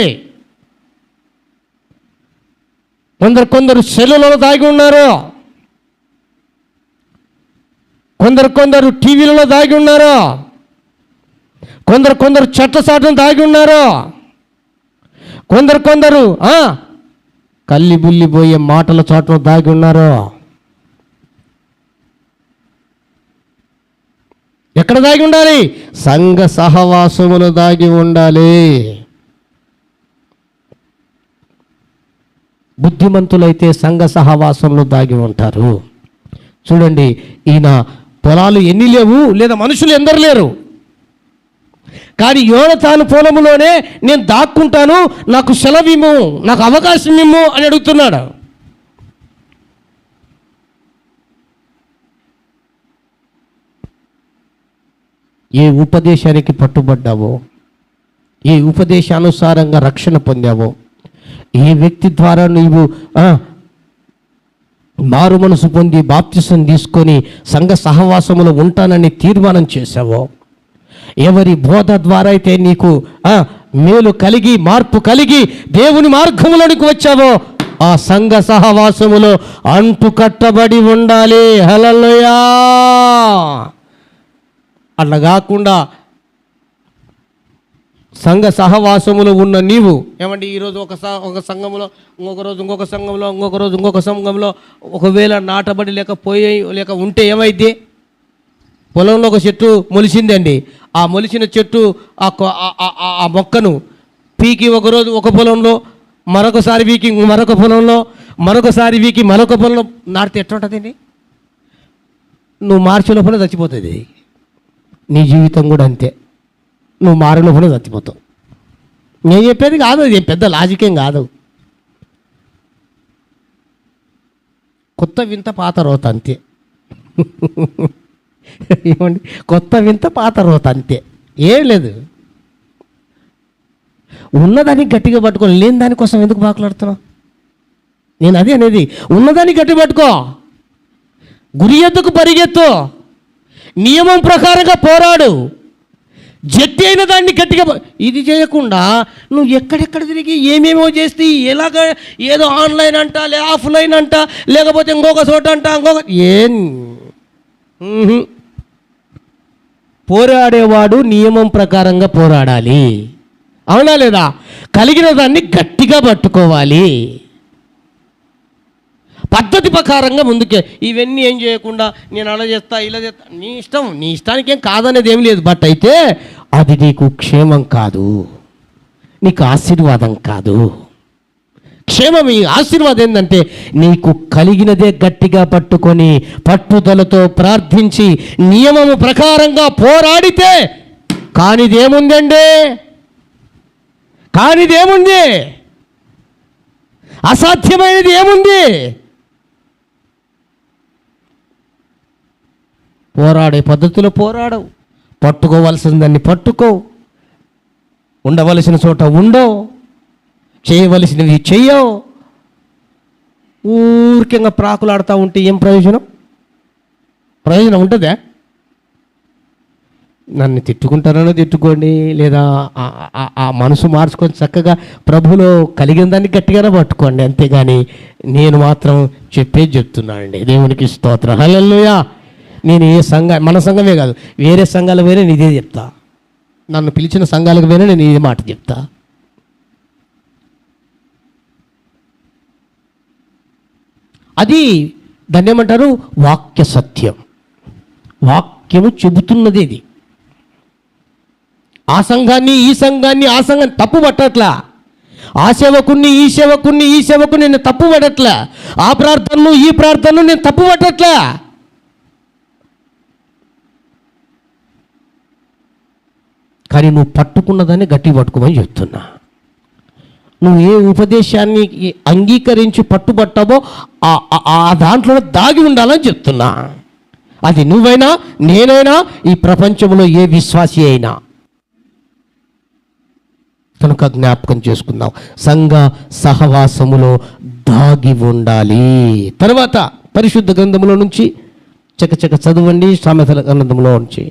కొందరు సెల్లులలో దాగి ఉన్నారు, కొందరు టీవీలలో దాగి ఉన్నారు, కొందరు చెట్ల చాటును దాగి ఉన్నారు, కొందరు కల్లి బుల్లిపోయే మాటల చాటును దాగి ఉన్నారు. ఎక్కడ దాగి ఉండాలి? సంఘ సహవాసములో దాగి ఉండాలి. బుద్ధిమంతులైతే సంఘ సహవాసంలో దాగి ఉంటారు. చూడండి, ఈయన పొలాలు ఎన్ని లేవు, లేదా మనుషులు ఎందరు లేరు, కానీ యోనతాను పొలములోనే నేను దాక్కుంటాను, నాకు సెలవిమ్ము, నాకు అవకాశం ఇమ్ము అని అడుగుతున్నాడు. ఏ ఉపదేశానికి పట్టుబడ్డావో, ఏ ఉపదేశానుసారంగా రక్షణ పొందావో, ఏ వ్యక్తి ద్వారా నీవు మారు మనసు పొంది బాప్తిసం తీసుకొని సంఘ సహవాసములో ఉంటానని తీర్మానం చేశావో, ఎవరి బోధ ద్వారా అయితే నీకు మేలు కలిగి మార్పు కలిగి దేవుని మార్గములోనికి వచ్చావో ఆ సంఘ సహవాసములో అంటు కట్టబడి ఉండాలి. హల్లెలూయా. అట్లా కాకుండా సంఘ సహవాసములో ఉన్న నీవు ఏమంటే ఈరోజు ఒక సంఘంలో, ఇంకొక రోజు ఇంకొక సంఘంలో, ఇంకొక రోజు ఇంకొక సంఘంలో, ఒకవేళ నాటబడి లేక ఉంటే ఏమైంది? పొలంలో ఒక చెట్టు మొలిసిందండి, ఆ మొలిసిన చెట్టు ఆ మొక్కను పీకి ఒకరోజు ఒక పొలంలో, మరొకసారి వీకి మరొక పొలంలో, మరొకసారి వీకి మరొక పొలంలో నాటితే ఎట్లుంటుందండి? నువ్వు మార్చి లోపల చచ్చిపోతుంది. నీ జీవితం కూడా అంతే, నువ్వు మారే లోపల చచ్చిపోతావు. నేను చెప్పేది కాదు, అది పెద్ద లాజికేం కాదు. కొత్త వింత పాత రోత అంతే. ఏమండి, కొత్త వింత పాత రోత అంతే, ఏం లేదు. ఉన్నదాన్ని గట్టిగా పట్టుకో, లేని దానికోసం ఎందుకు బాకులాడుతున్నావు? నేను అదే అనేది, ఉన్నదాన్ని గట్టి పట్టుకో, గురి ఎద్దుకు పరిగెత్తు, నియమం ప్రకారంగా పోరాడు, జట్టి అయిన దాన్ని గట్టిగా. ఇది చేయకుండా నువ్వు ఎక్కడెక్కడ తిరిగి ఏమేమో చేస్తే ఎలాగ ఏదో ఆన్లైన్ అంట, ఆఫ్లైన్ అంట, లేకపోతే ఇంకొక చోట అంట, ఇంకొక ఏం. పోరాడేవాడు నియమం ప్రకారంగా పోరాడాలి, అవునా లేదా? కలిగిన దాన్ని గట్టిగా పట్టుకోవాలి, పద్ధతి ప్రకారంగా ముందుకే. ఇవన్నీ ఏం చేయకుండా నేను అలా చేస్తా ఇలా చేస్తా, నీ ఇష్టం, నీ ఇష్టానికి ఏం కాదనేది ఏం లేదు. బట్ అయితే అది నీకు క్షేమం కాదు, నీకు ఆశీర్వాదం కాదు. క్షేమం, ఈ ఆశీర్వాదం ఏంటంటే నీకు కలిగినదే గట్టిగా పట్టుకొని పట్టుదలతో ప్రార్థించి నియమము ప్రకారంగా పోరాడితే కానిదేముందండి? కానిదేముంది? అసాధ్యమైనది ఏముంది? పోరాడే పద్ధతిలో పోరాడవు, పట్టుకోవలసిన దాన్ని పట్టుకో, ఉండవలసిన చోట ఉండవు, చేయవలసినవి చెయ్యవు. ఊరికంగా ప్రాకులాడుతూ ఉంటే ఏం ప్రయోజనం? ప్రయోజనం ఉంటుందా? నన్ను తిట్టుకుంటారనో తిట్టుకోండి, లేదా ఆ మనసు మార్చుకొని చక్కగా ప్రభులో కలిగిన దాన్ని గట్టిగానే పట్టుకోండి, అంతేగాని నేను మాత్రం చెప్పేది చెప్తున్నానండి. దేవునికి స్తోత్రం. హల్లెలూయా. నేను ఏ మన సంఘమే కాదు, వేరే సంఘాలకు పోయినా నేను ఇదే చెప్తా, నన్ను పిలిచిన సంఘాలకు పోయినా నేను ఇదే మాట చెప్తా. అది దాన్ని ఏమంటారు? వాక్య సత్యం. వాక్యము చెబుతున్నది ఇది. ఆ సంఘాన్ని ఈ సంఘాన్ని ఆ సంఘాన్ని తప్పు పట్టట్లా, ఆ సేవకుణ్ణి ఈ సేవకుణ్ణి నేను తప్పు పడట్లే, ఆ ప్రార్థనలు ఈ ప్రార్థనలు నేను తప్పు పడట్లే. కానీ నువ్వు పట్టుకున్నదాన్ని గట్టి పట్టుకోమని చెప్తున్నా. నువ్వు ఏ ఉపదేశాన్ని అంగీకరించి పట్టుబట్టావో ఆ దాంట్లో దాగి ఉండాలని చెప్తున్నా. అది నువ్వైనా నేనైనా ఈ ప్రపంచంలో ఏ విశ్వాసి అయినా. కనుక జ్ఞాపకం చేసుకుందాం, సంఘ సహవాసములో దాగి ఉండాలి. తర్వాత పరిశుద్ధ గ్రంథంలో నుంచి చకచక చదవండి, సామెతల గ్రంథంలో నుంచి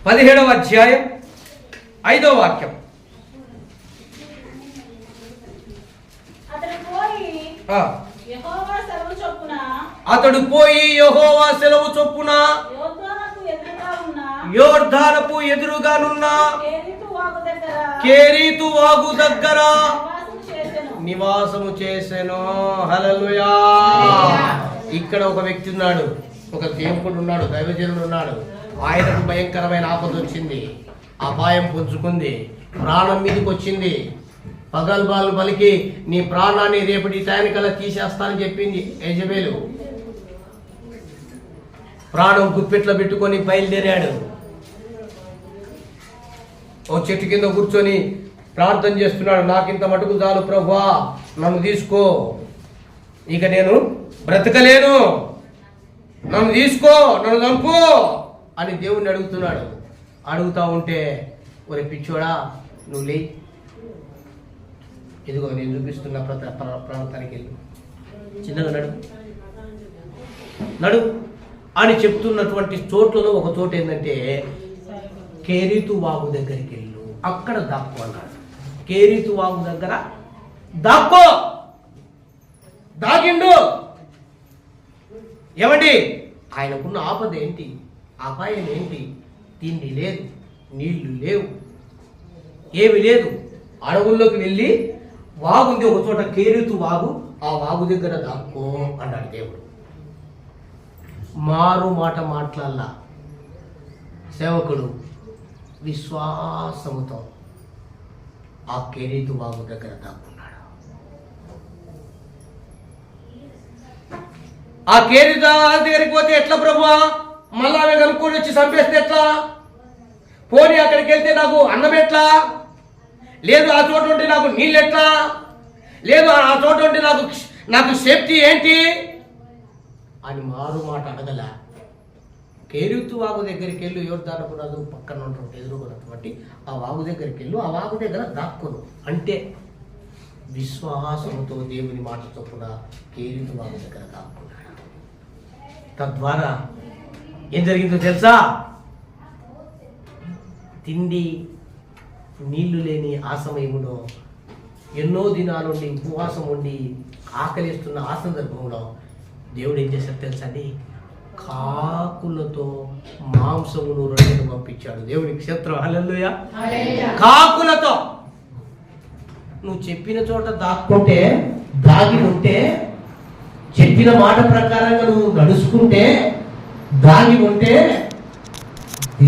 17వ అధ్యాయం 5వ వాక్యం. అతడు పోయి యెహోవా సెలవు చొప్పున యోర్దానపు ఎదురుగానున్న కేరీతు వాగు దగ్గర నివాసము చేసెను. హల్లెలూయా. ఇక్కడ ఒక వ్యక్తి ఉన్నాడు, ఒక సేవకుడు ఉన్నాడు, దైవజనుడు ఉన్నాడు. ఆయనకు భయంకరమైన ఆపద వచ్చింది, అపాయం పుంజుకుంది, ప్రాణం మీదకి వచ్చింది. పగల్బాలు పలికి నీ ప్రాణాన్ని రేపటి టైంకల్లా తీసేస్తానని చెప్పింది యెజబెలు. ప్రాణం గుప్పెట్లో పెట్టుకొని బయలుదేరాడు. ఓ చెట్టు కింద కూర్చొని ప్రార్థన చేస్తున్నాడు. నాకింత మటుకు చాలు ప్రభువా, నన్ను తీసుకో, ఇక నేను బ్రతకలేను, నన్ను తీసుకో, నన్ను చంపు అని దేవుణ్ణి అడుగుతున్నాడు. అడుగుతా ఉంటే, ఒరే పిచ్చోడా, నువ్వు లే, ఇదిగో నేను చూపిస్తున్న ప్రాంతానికి వెళ్ళు, చిన్నగా నడు అని చెప్తున్నటువంటి చోట్లలో ఒక చోటు ఏంటంటే కేరీతు వాగు దగ్గరికి వెళ్ళు, అక్కడ దాక్కో అన్నాడు. కేరీతు వాగు దగ్గర దాక్కో, దాగిండు. ఏమండి, ఆయనకున్న ఆపద ఏంటి, అపాయం ఏంటి? తిండి లేదు, నీళ్లు లేవు, ఏమి లేదు. అడవుల్లోకి వెళ్ళి వాగుంది ఒక చోట, కేరీతు వాగు, ఆ వాగు దగ్గర దాక్కో అన్నాడు దేవుడు. మారు మాట మాట్లాడలా సేవకుడు, విశ్వాసముతో ఆ కేరీతు వాగు దగ్గర దాక్కున్నాడు. ఆ కేరీతు దగ్గరికి పోతే ఎట్లా ప్రభువా, మళ్ళా ఆమె కనుక్కొని వచ్చి చంపేస్తే ఎట్లా? పోనీ అక్కడికి వెళ్తే నాకు అన్నం ఎట్లా? లేదు ఆ చోట ఉంటే నాకు నీళ్ళు ఎట్లా? లేదు ఆ చోట ఉంటే నాకు సేఫ్టీ ఏంటి అని మారు మాట అడగల. కేరీతు వాగు దగ్గరికి వెళ్ళు, యోర్దానపు నది పక్కన ఉన్నటువంటి ఎదురుకున్నటువంటి ఆ వాగు దగ్గరికి వెళ్ళు, ఆ వాగు దగ్గర దాక్కును అంటే విశ్వాసముతో దేవుని మాట చొప్పున కేరీతు వాగు దగ్గర దాక్కున్నాడు. తద్వారా ఏం జరిగిందో తెలుసా? తిండి నీళ్లు లేని ఆ సమయంలో ఎన్నో దినాల నుండి ఉపవాసం ఉండి ఆకలిస్తున్న ఆ సందర్భంలో దేవుడు ఏం చేశాడు తెలుసా అండి? కాకులతో మాంసమును రొట్టెను పంపించాడు. దేవుడి క్షేత్రం. హల్లెలూయా. కాకులతో. నువ్వు చెప్పిన చోట దాక్కుంటే, దాగి ఉంటే, చెప్పిన మాట ప్రకారంగా నువ్వు నడుచుకుంటే, దాగి ఉంటే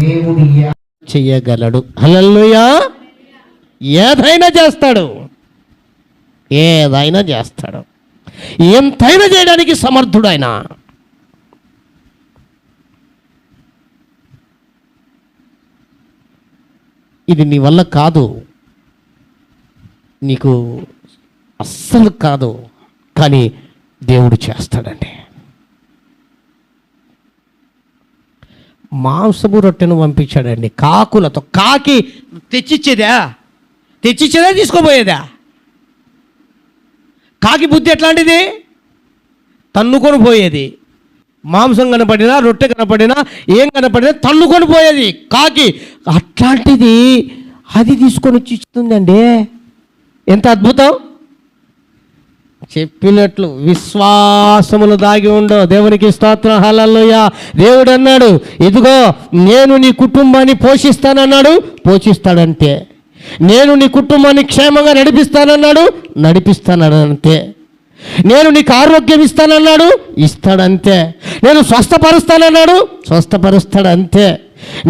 దేవుడు చెయ్యగలడు. హల్లెలూయా. ఏదైనా చేస్తాడు, ఏదైనా చేస్తాడు, ఎంతైనా చేయడానికి సమర్థుడు ఆయన. ఇది నీ వల్ల కాదు, నీకు అస్సలు కాదు, కానీ దేవుడు చేస్తాడండి. మాంసపు రొట్టెను పంపించాడండి కాకులతో. కాకి తెచ్చిచ్చేదా తీసుకోపోయేదా? కాకి బుద్ధి ఎట్లాంటిది? తన్నుకొని పోయేది. మాంసం కనపడినా, రొట్టె కనపడినా, ఏం కనపడినా తన్నుకొని పోయేది కాకి. అట్లాంటిది అది తీసుకొని వచ్చి ఇస్తుందండి. ఎంత అద్భుతం! చెప్పినట్లు విశ్వాసములు దాగి ఉండో. దేవునికి స్తోత్రం, హల్లెలూయా. దేవుడు అన్నాడు, ఇదిగో నేను నీ కుటుంబాన్ని పోషిస్తానన్నాడు, పోషిస్తాడంతే. నేను నీ కుటుంబాన్ని క్షేమంగా నడిపిస్తానన్నాడు, నడిపిస్తానంతే. నేను నీకు ఆరోగ్యం ఇస్తానన్నాడు, ఇస్తాడంతే. నేను స్వస్థపరుస్తానన్నాడు, స్వస్థపరుస్తాడంతే.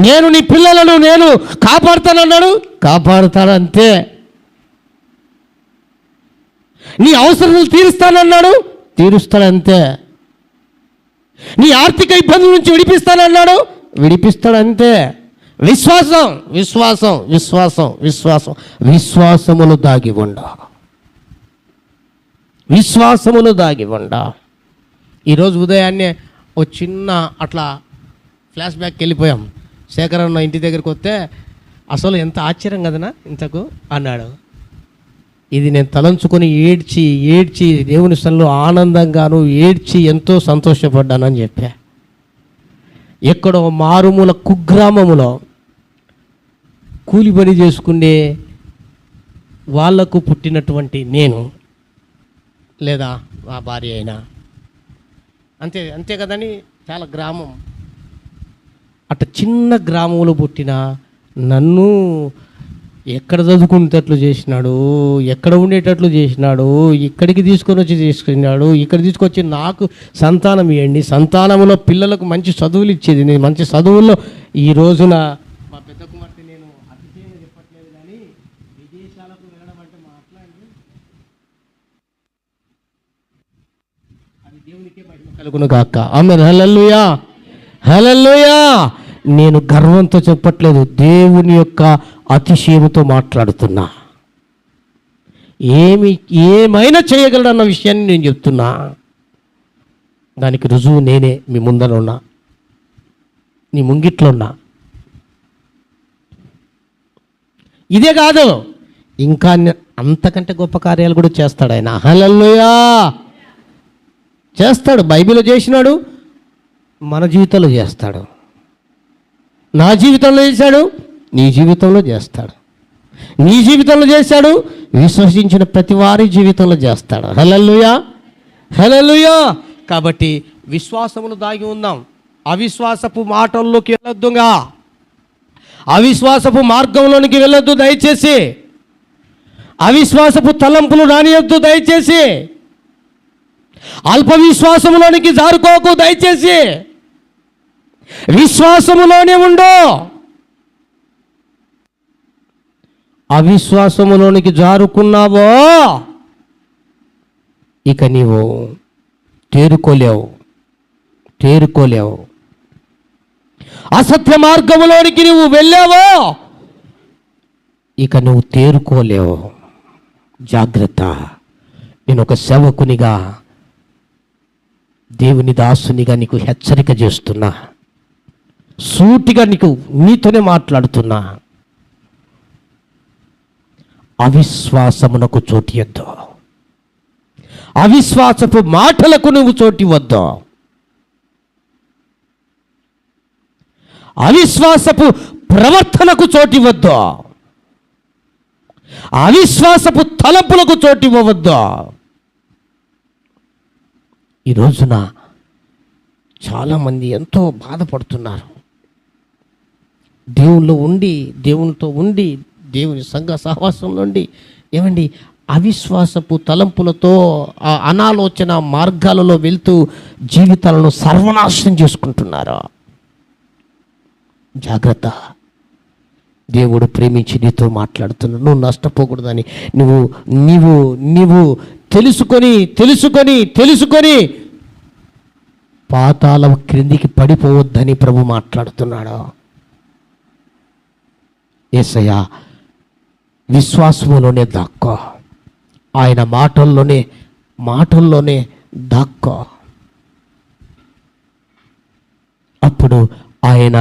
నేను నీ పిల్లలను నేను కాపాడుతానన్నాడు, కాపాడుతాడంతే. నీ అవసరాలు తీరుస్తానన్నాడు, తీరుస్తాడంతే. నీ ఆర్థిక ఇబ్బందుల నుంచి విడిపిస్తానన్నాడు, విడిపిస్తాడంతే. విశ్వాసం విశ్వాసం విశ్వాసం విశ్వాసం విశ్వాసములు దాగి ఉండ, విశ్వాసములు దాగి ఉండ. ఈరోజు ఉదయాన్నే ఓ చిన్న అట్లా ఫ్లాష్ బ్యాక్కి వెళ్ళిపోయాం. శేఖరన్న ఇంటి దగ్గరికి వస్తే అసలు ఎంత ఆశ్చర్యం కదనా ఇంతకు అన్నాడు. ఇది నేను తలంచుకొని ఏడ్చి ఏడ్చి దేవుని సన్నిధిలో ఆనందంగాను ఏడ్చి ఎంతో సంతోషపడ్డానని చెప్పా. ఎక్కడో మారుమూల కుగ్రామములో కూలి పని చేసుకునే వాళ్లకు పుట్టినటువంటి నేను, లేదా మా భార్య అయినా అంతే అంతే కదని, చాలా గ్రామం అట్ట చిన్న గ్రామంలో పుట్టిన నన్ను ఎక్కడ చదువుకునేటట్లు చేసినాడు, ఎక్కడ ఉండేటట్లు చేసినాడు, ఇక్కడికి తీసుకున్నాడు. ఇక్కడ తీసుకొచ్చి నాకు సంతానం ఇవ్వండి, సంతానంలో పిల్లలకు మంచి చదువులు ఇచ్చేది. నేను మంచి చదువుల్లో ఈ రోజున మా పెద్ద కుమార్తె, నేను అతిశయంగా చెప్పట్లేదు కానీ విదేశాలకు వెళ్ళడం అంటే మాట్లాడి అది దేవునికే మహిమ కలుగును గాక. ఆమేన్, హల్లెలూయా, హల్లెలూయా. నేను గర్వంతో చెప్పట్లేదు, దేవుని యొక్క అతిశయముతో మాట్లాడుతున్నా. ఏమైనా చేయగలడన్న విషయాన్ని నేను చెప్తున్నా. దానికి రుజువు నేనే మీ ముందర ఉన్నా, నీ ముంగిట్లో ఉన్నా. ఇదే కాదు, ఇంకా అంతకంటే గొప్ప కార్యాలు కూడా చేస్తాడు ఆయన. హల్లెలూయా, చేస్తాడు. బైబిల్లో చేసినాడు, మన జీవితంలో చేస్తాడు. నా జీవితంలో చేశాడు, నీ జీవితంలో చేస్తాడు. నీ జీవితంలో చేశాడు, విశ్వసించిన ప్రతి వారి జీవితంలో చేస్తాడు. హల్లెలూయా, హల్లెలూయా. కాబట్టి విశ్వాసములు దాగి ఉందాం. అవిశ్వాసపు మాటల్లోకి వెళ్ళొద్దుగా, అవిశ్వాసపు మార్గంలోనికి వెళ్ళొద్దు దయచేసి. అవిశ్వాసపు తలంపులు రానియొద్దు దయచేసి. అల్ప విశ్వాసములోనికి జారుకోకు దయచేసి. విశ్వాసములోనే ఉండు. అవిశ్వాసములోనికి జారుకున్నావో ఇక నీవు తేరుకోలేవు. అసత్య మార్గములోనికి నువ్వు వెళ్ళావో ఇక నువ్వు తేరుకోలేవు. జాగ్రత్త. నేను ఒక సేవకునిగా, దేవుని దాసునిగా నీకు హెచ్చరిక చేస్తున్నా. సూటిగా నీతోనే మాట్లాడుతున్నా. అవిశ్వాసమునకు చోటియొద్దు, అవిశ్వాసపు మాటలకు నువ్వు చోటివద్దు, అవిశ్వాసపు ప్రవర్తనకు చోటివద్దు, అవిశ్వాసపు తలపులకు చోటివ్వవద్దు. ఈ రోజున చాలామంది ఎంతో బాధపడుతున్నారు. దేవునితో ఉండి దేవుని సంఘ సహవాసంలో ఉండి ఏమండి అవిశ్వాసపు తలంపులతో ఆ అనాలోచన మార్గాలలో వెళ్తూ జీవితాలను సర్వనాశనం చేసుకుంటున్నారు. జాగ్రత్త. దేవుడు ప్రేమించి నీతో మాట్లాడుతున్నాడు. నువ్వు నష్టపోకూడదని నీవు తెలుసుకొని పాతాళం క్రిందికి పడిపోవద్దని ప్రభు మాట్లాడుతున్నాడు. యేసయ్య విశ్వాసములోనే దాక్కో, ఆయన మాటల్లోనే దాక్కో. అప్పుడు ఆయన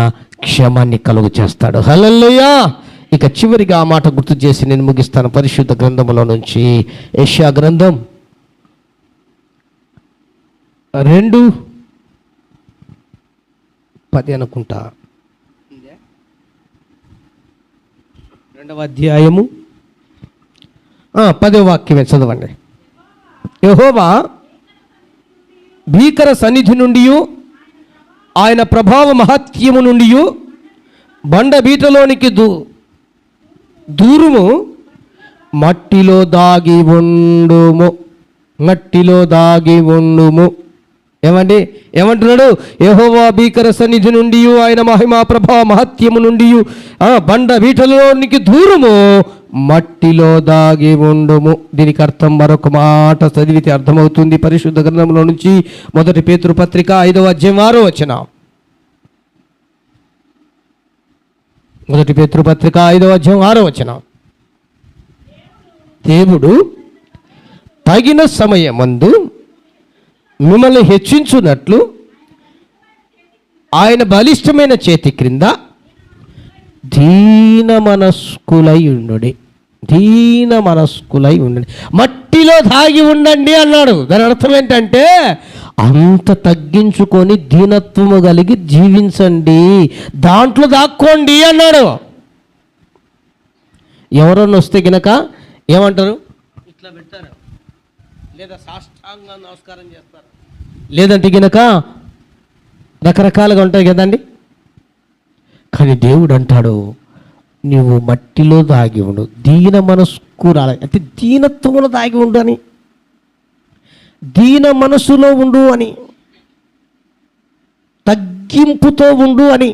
క్షేమాన్ని కలుగు చేస్తాడు. హల్లెలూయా. ఇక చివరిగా ఆ మాట గుర్తు చేసి నేను ముగిస్తాను. పరిశుద్ధ గ్రంథములో నుంచి యెషయా గ్రంథం 2:10 అనుకుంటా, 2వ అధ్యాయము 10వ వాక్యమే చదవండి. యెహోవా భీకర సన్నిధి నుండి ఆయన ప్రభావ మహత్యము నుండి బండ బీటలోనికి దూరుము, మట్టిలో దాగి ఉండుము, మట్టిలో దాగి ఉండుము. ఏమండి ఏమంటున్నాడు? యెహోవా భీకర సన్నిధి నుండి ఆయన మహిమా ప్రభావ మహత్యము నుండి బండ బీటలోనికి దూరుము, మట్టిలో దాగి ఉండుము. దీనికి అర్థం మరొక మాట చదివితే అర్థమవుతుంది. పరిశుద్ధ గ్రంథంలో నుంచి 1 పేతురు పత్రిక 5వ అధ్యాయం 6వ వచనం. 1 పేతురు పత్రిక 5వ అధ్యాయం 6వ వచనం. దేవుడు తగిన సమయమందు మిమ్మల్ని హెచ్చించున్నట్లు ఆయన బలిష్టమైన చేతి క్రింద దీన మనస్కులై ఉండుడి, దీన మనస్కులై ఉండండి. మట్టిలో దాగి ఉండండి అన్నాడు. దాని అర్థం ఏంటంటే అంత తగ్గించుకొని దీనత్వము కలిగి జీవించండి, దాంట్లో దాక్కోండి అన్నాడు. ఎవరన్నా వస్తే గినక ఏమంటారు? ఇట్లా పెడతారు, లేదా సాష్టాంగ నమస్కారం చేస్తారు, లేదంటే గినక రకరకాలుగా ఉంటాయి కదండి. కానీ దేవుడు అంటాడు, నువ్వు మట్టిలో దాగి ఉండు, దీన మనస్కు రాలి, అంటే దీనత్వంలో దాగి ఉండు అని, దీన మనసులో ఉండు అని, తగ్గింపుతో ఉండు అని.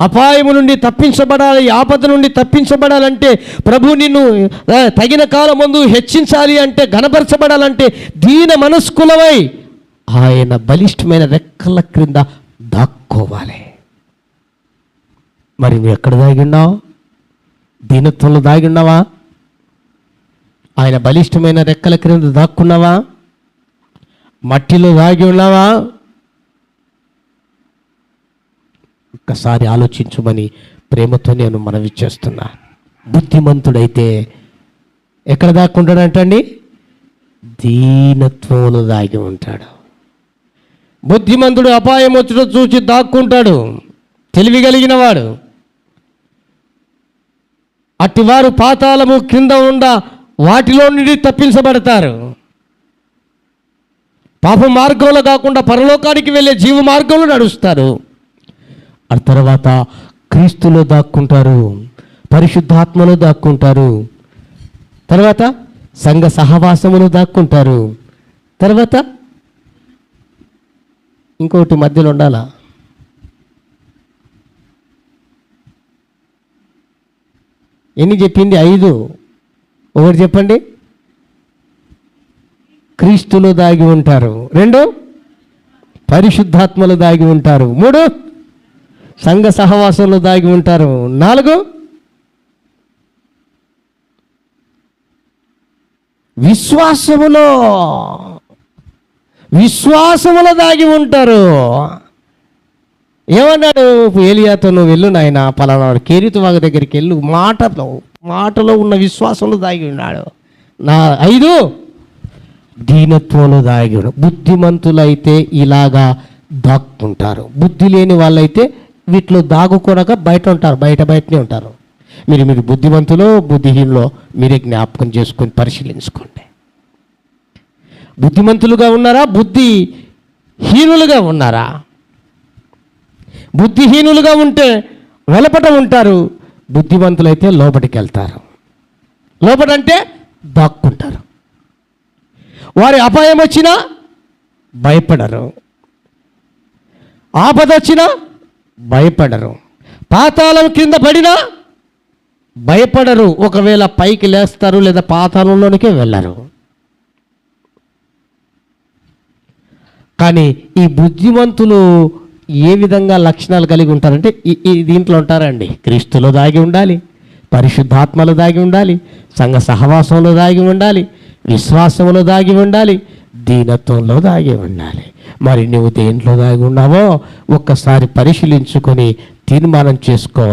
అపాయము నుండి తప్పించబడాలి, ఆపద నుండి తప్పించబడాలంటే, ప్రభు నిన్ను తగిన కాలం ముందు హెచ్చించాలి అంటే, ఘనపరచబడాలంటే దీన మనస్కులవై ఆయన బలిష్టమైన రెక్కల క్రింద దాక్కోవాలి. మరి నువ్వు ఎక్కడ దాగి ఉన్నావు? దీనత్వంలో దాగి ఉన్నావా? ఆయన బలిష్టమైన రెక్కల క్రింద దాక్కున్నావా? మట్టిలో దాగి ఉన్నావా? ఒక్కసారి ఆలోచించమని ప్రేమతో నేను మనవి చేస్తున్నా. బుద్ధిమంతుడైతే ఎక్కడ దాక్కుంటాడంటండి? దీనత్వంలో దాగి ఉంటాడు. బుద్ధిమంతుడు అపాయం వచ్చుట చూసి దాక్కుంటాడు, తెలివి కలిగిన వాడు. అట్టివారు పాతాళము క్రింద ఉండ వాటిలో నుండి తప్పించబడతారు. పాప మార్గంలో కాకుండా పరలోకానికి వెళ్ళే జీవ మార్గంలో నడుస్తారు. ఆ తర్వాత క్రీస్తులో దాక్కుంటారు, పరిశుద్ధాత్మలో దాక్కుంటారు, తర్వాత సంఘ సహవాసములో దాక్కుంటారు, తర్వాత ఇంకోటి మధ్యలో ఉండాలా, ఎన్ని చెప్పింది? 5. ఒకటి చెప్పండి. క్రీస్తులో దాగి ఉంటారు. 2 పరిశుద్ధాత్మలో దాగి ఉంటారు. 3 సంఘ సహవాసంలో దాగి ఉంటారు. 4 విశ్వాసములో దాగి ఉంటారు. ఏమన్నాడు ఏలియాతో? నువ్వు వెళ్ళు నాయన, పలానా కేరీతు వాగ దగ్గరికి వెళ్ళు, మాటలో ఉన్న విశ్వాసంలో దాగి ఉన్నాడు. 5 దీనత్వంలో దాగి ఉన్నాడు. బుద్ధిమంతులైతే ఇలాగా దాక్కుంటారు. బుద్ధి లేని వాళ్ళైతే వీటిలో దాగుకోనక బయట ఉంటారు, బయటనే ఉంటారు. మీరు బుద్ధిమంతులో బుద్ధిహీనులో మీరే జ్ఞాపకం చేసుకొని పరిశీలించుకోండి. బుద్ధిమంతులుగా ఉన్నారా? బుద్ధిహీనులుగా ఉన్నారా? బుద్ధిహీనులుగా ఉంటే వెలపట ఉంటారు, బుద్ధిమంతులైతే లోపలికి వెళ్తారు. లోపటంటే దాక్కుంటారు. వారి అపాయం వచ్చినా భయపడరు, ఆపద వచ్చినా భయపడరు, పాతాళం కింద పడినా భయపడరు. ఒకవేళ పైకి లేస్తారు లేదా పాతాళంలోనికే వెళ్ళరు. కానీ ఈ బుద్ధిమంతులు ఏ విధంగా లక్షణాలు కలిగి ఉంటారంటే ఈ దీంట్లో ఉంటారండి. క్రీస్తులో దాగి ఉండాలి, పరిశుద్ధాత్మలో దాగి ఉండాలి, సంఘ సహవాసంలో దాగి ఉండాలి, విశ్వాసంలో దాగి ఉండాలి, దీనత్వంలో దాగి ఉండాలి. మరి నువ్వు దేంట్లో దాగి ఉన్నావో ఒక్కసారి పరిశీలించుకొని తీర్మానం చేసుకో.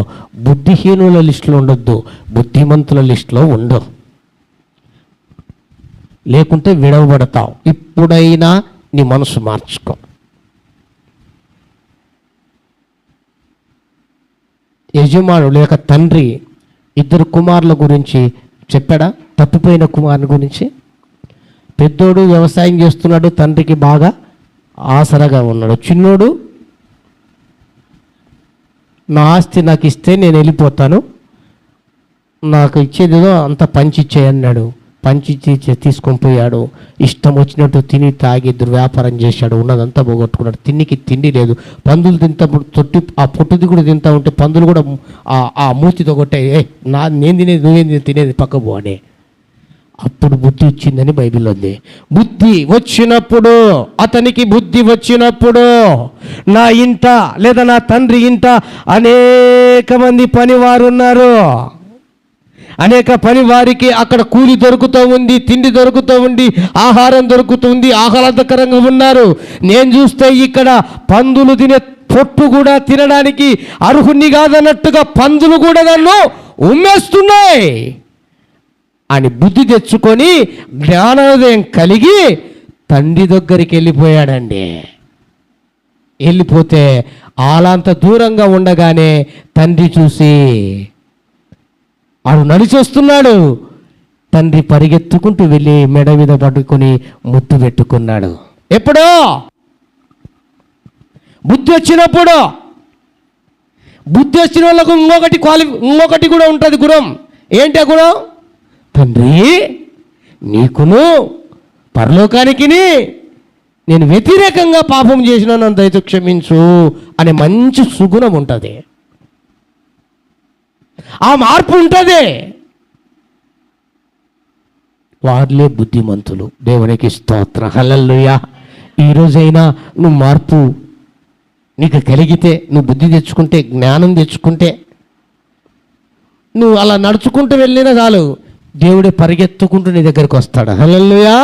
బుద్ధిహీనుల లిస్టులో ఉండొద్దు, బుద్ధిమంతుల లిస్టులో ఉండు, లేకుంటే విడవబడతావు. ఇప్పుడైనా నీ మనసు మార్చుకో. యజమానుడు లేక తండ్రి 2 కుమారుల గురించి చెప్పాడా? తప్పిపోయిన కుమారుని గురించి. పెద్దోడు వ్యవసాయం చేస్తున్నాడు, తండ్రికి బాగా ఆసరగా ఉన్నాడు. చిన్నోడు నా ఆస్తి నాకు ఇస్తే నేను వెళ్ళిపోతాను, నాకు ఇచ్చేదేదో అంత పంచిచ్చేయన్నాడు. పంచిచ్చి తీసుకొని పోయాడు. ఇష్టం వచ్చినట్టు తిని తాగి దుర్వ్యాపారం చేశాడు. ఉన్నదంతా పోగొట్టుకున్నాడు. తిండి లేదు. పందులు తింటా తొట్టి ఆ పొట్టుది కూడా తింటా ఉంటే పందులు కూడా ఆ మూతితో కొట్టాయి, నేను తినేది నువ్వేం తినేది పక్క పోనే. అప్పుడు బుద్ధి వచ్చిందని బైబిల్లో ఉంది. బుద్ధి వచ్చినప్పుడు, అతనికి బుద్ధి వచ్చినప్పుడు, నా ఇంట లేదా నా తండ్రి ఇంట అనేక మంది పనివారు ఉన్నారు. అనేక పని వారికి అక్కడ కూలి దొరుకుతూ ఉంది, తిండి దొరుకుతూ ఉంది, ఆహారం దొరుకుతుంది, ఆహ్లాదకరంగా ఉన్నారు. నేను చూస్తే ఇక్కడ పందులు తినే పొట్టు కూడా తినడానికి అర్హుణ్ణి కాదన్నట్టుగా పందులు కూడా నన్ను ఉమ్మేస్తున్నాయి అని బుద్ధి తెచ్చుకొని జ్ఞానోదయం కలిగి తండ్రి దగ్గరికి వెళ్ళిపోయాడండి. వెళ్ళిపోతే ఆలంత దూరంగా ఉండగానే తండ్రి చూసి వాడు నడిచి వస్తున్నాడు. తండ్రి పరిగెత్తుకుంటూ వెళ్ళి మెడ మీద పట్టుకొని ముద్దు పెట్టుకున్నాడు. ఎప్పుడో బుద్ధి వచ్చినప్పుడు. బుద్ధి వచ్చిన వాళ్ళకు ఇంకొకటి కూడా ఉంటుంది గుణం. ఏంటి ఆ గుణం? తండ్రి నీకును పరలోకానికి నేను వ్యతిరేకంగా పాపం చేసినాను, దయతో క్షమించు అనే మంచి సుగుణం ఉంటుంది. ఆ మార్పు ఉంటుంది. వాళ్ళే బుద్ధిమంతులు. దేవునికి స్తోత్రం, హల్లెలూయా. ఈరోజైనా నువ్వు మార్పు నీకు కలిగితే, నువ్వు బుద్ధి తెచ్చుకుంటే, జ్ఞానం తెచ్చుకుంటే, నువ్వు అలా నడుచుకుంటూ వెళ్ళినా చాలు, దేవుడే పరిగెత్తుకుంటూ నీ దగ్గరికి వస్తాడు. హల్లెలూయా.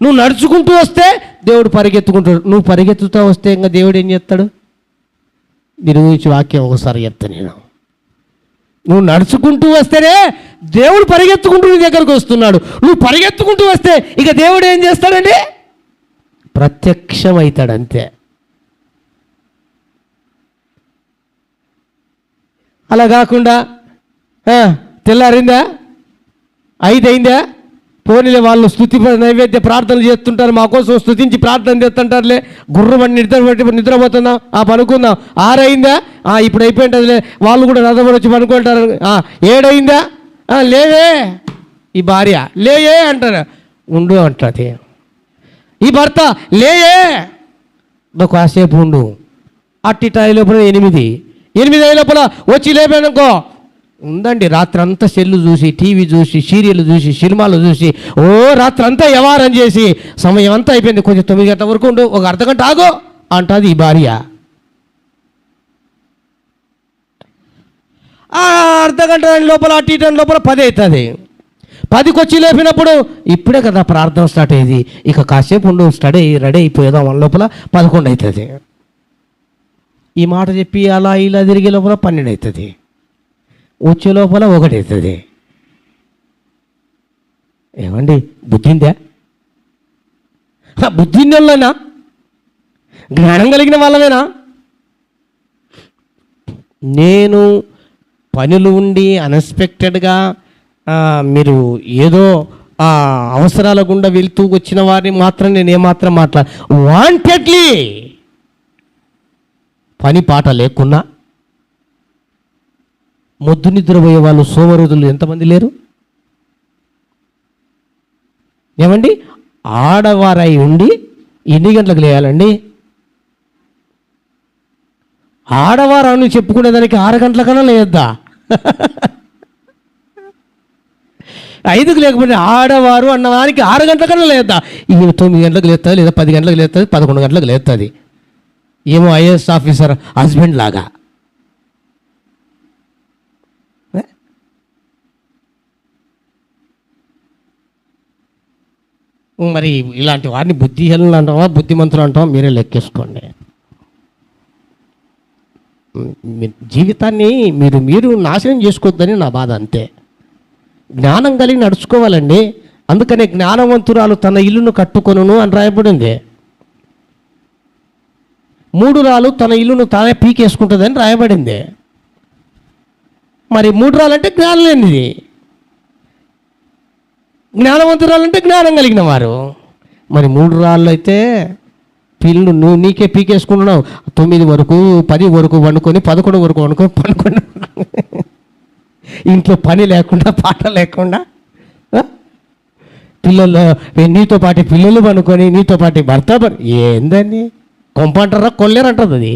నువ్వు నడుచుకుంటూ వస్తే దేవుడు పరిగెత్తుకుంటాడు. నువ్వు పరిగెత్తుతూ వస్తే ఇంకా దేవుడు ఏం చేస్తాడు? దీని గురించి వాక్యం ఒకసారి చెప్తాను నేను. నువ్వు నడుచుకుంటూ వస్తేనే దేవుడు పరిగెత్తుకుంటూ నీ దగ్గరకు వస్తున్నాడు. నువ్వు పరిగెత్తుకుంటూ వస్తే ఇక దేవుడు ఏం చేస్తాడండి? ప్రత్యక్షమవుతాడు అంతే. అలా కాకుండా తెల్లారిందా, 5 అయిందా, పోనీలే వాళ్ళు స్తుతి నైవేద్య ప్రార్థనలు చేస్తుంటారు, మా కోసం స్తుతించి ప్రార్థన చేస్తుంటారులే, గుర్రమని నిద్రపోతున్నాం, పనుకుందాం. 6 అయిందా, ఇప్పుడు అయిపోయింటుందిలే, వాళ్ళు కూడా రథపడి వచ్చి పనుకుంటారు. 7 అయిందా, లేవే ఈ భార్య, లేయే అంటారు, ఉండు అంటుంది. ఈ భర్త, లేయే కాసేపు ఉండు. అట్టి లోపల 8 అయ్యే లోపల వచ్చి లేపానుకో, ఉందండి రాత్రంతా సెల్లు చూసి, టీవీ చూసి, సీరియల్ చూసి, సినిమాలు చూసి, రాత్రంతా వ్యవహారం చేసి సమయం అంతా అయిపోయింది, కొంచెం 9 గంటల వరకు ఉండు, ఒక అర్ధగంట ఆగో అంటుంది ఈ భార్య. అర్ధగంట లోపల అట్టి లోపల 10 అవుతుంది. 10కి వచ్చి లేపినప్పుడు ఇప్పుడే కదా ప్రార్థన స్టార్ట్ అయ్యేది, ఇక కాసేపు ఉండు, రెడీ అయిపోయేదాం మన లోపల 11 అవుతుంది. ఈ మాట చెప్పి అలా ఇలా తిరిగే లోపల 12 అవుతుంది. వచ్చే లోపల 1 అవుతుంది. ఏమండి బుద్ధిందా? బుద్ధింది వాళ్ళైనా, జ్ఞానం కలిగిన వాళ్ళమేనా? నేను పనులు ఉండి అన్ఎక్స్పెక్టెడ్గా మీరు ఏదో అవసరాల గుండా వెళ్తూ వచ్చిన వారిని మాత్రం నేను ఏమాత్రం వాంటెడ్లీ పని పాట లేకున్నా మొద్దు నిద్రపోయే వాళ్ళు సోమరోజులు ఎంతమంది లేరు? ఏమండి ఆడవారై ఉండి ఎన్ని గంటలకు లేయాలండి? ఆడవారు అని చెప్పుకునేదానికి 6 గంటల కన్నా లేద్దా? 5కు లేకపోతే ఆడవారు అన్నదానికి 6 గంటల కన్నా లేద్దా? ఇక 9 గంటలకు లేస్తుంది, లేదా 10 గంటలకు లేస్తుంది, 11 గంటలకు లేస్తుంది. ఏమో ఐఏఎస్ ఆఫీసర్ హస్బెండ్ లాగా. మరి ఇలాంటి వారిని బుద్ధిహీనులు అంటావా, బుద్ధిమంతులు అంటావా, మీరే లెక్కేసుకోండి. జీవితాన్ని మీరు నాశనం చేసుకోవద్దని నా బాధ, అంతే. జ్ఞానం కలిగి నడుచుకోవాలండి. అందుకనే జ్ఞానవంతురాలు తన ఇల్లును కట్టుకొనును అని రాయబడింది. 3 రాళ్ళు తన ఇల్లును తానే పీకేసుకుంటుందని రాయబడింది. మరి 3 రాళ్ళు అంటే జ్ఞానం లేనిది. జ్ఞానవంతురాలంటే జ్ఞానం కలిగిన వారు. మరి 3 రాళ్ళు అయితే పిల్లలు నువ్వు నీకే పీకేసుకుంటున్నావు. 9 వరకు 10 వరకు వండుకొని 11 వరకు వండుకొని పండుకొని ఇంట్లో పని లేకుండా పాట లేకుండా పిల్లలు నీతో పాటు పిల్లలు పనుకొని నీతో పాటు భర్త ఏందని కొంపంటారా కొల్లేరంటుంది అది.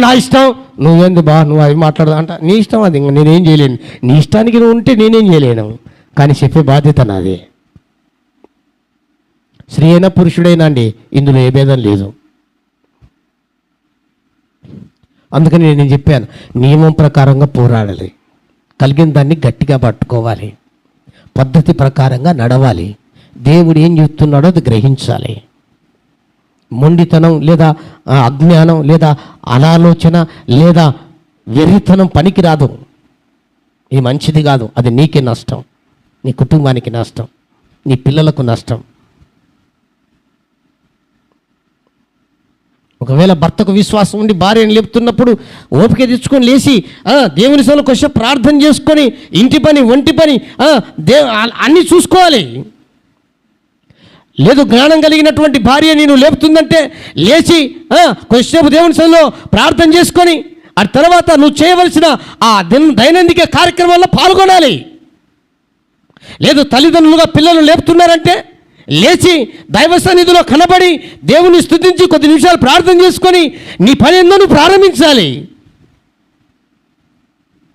నా ఇష్టం, నువ్వేంది నువ్వు అవి మాట్లాడదా అంట. నీ ఇష్టం అది, నేనేం చేయలేను. నీ ఇష్టానికి నువ్వు ఉంటే నేనేం చేయలేను, కానీ చెప్పే బాధ్యత నాది. స్త్రీ అయినా పురుషుడైనా అండి, ఇందులో ఏ భేదం లేదు. అందుకని నేను చెప్పాను, నియమం ప్రకారంగా పోరాడాలి, కలిగిన దాన్ని గట్టిగా పట్టుకోవాలి, పద్ధతి ప్రకారంగా నడవాలి, దేవుడు ఏం చెప్తున్నాడో అది గ్రహించాలి. మొండితనం లేదా అజ్ఞానం లేదా అనాలోచన లేదా వెర్రితనం పనికి రాదు. ఇది మంచిది కాదు. అది నీకే నష్టం, నీ కుటుంబానికి నష్టం, నీ పిల్లలకు నష్టం. ఒకవేళ భర్తకు విశ్వాసం ఉండి భార్యను లేపుతున్నప్పుడు ఓపిక తెచ్చుకొని లేచి దేవుని సన్నిధికి వచ్చి ప్రార్థన చేసుకొని ఇంటి పని ఒంటి పని అన్నీ చూసుకోవాలి. లేదు జ్ఞానం కలిగినటువంటి భార్య నేను లేపుతుందంటే లేచి కొద్దిసేపు దేవుని సన్నిధిలో ప్రార్థన చేసుకొని ఆ తర్వాత నువ్వు చేయవలసిన ఆ దైనందిక కార్యక్రమాల్లో పాల్గొనాలి. లేదు తల్లిదండ్రులుగా పిల్లలు లేపుతున్నారంటే లేచి దైవ సన్నిధిలో కనబడి దేవుని స్తుతించి కొద్ది నిమిషాలు ప్రార్థన చేసుకొని నీ పని ఏందో నువ్వు ప్రారంభించాలి.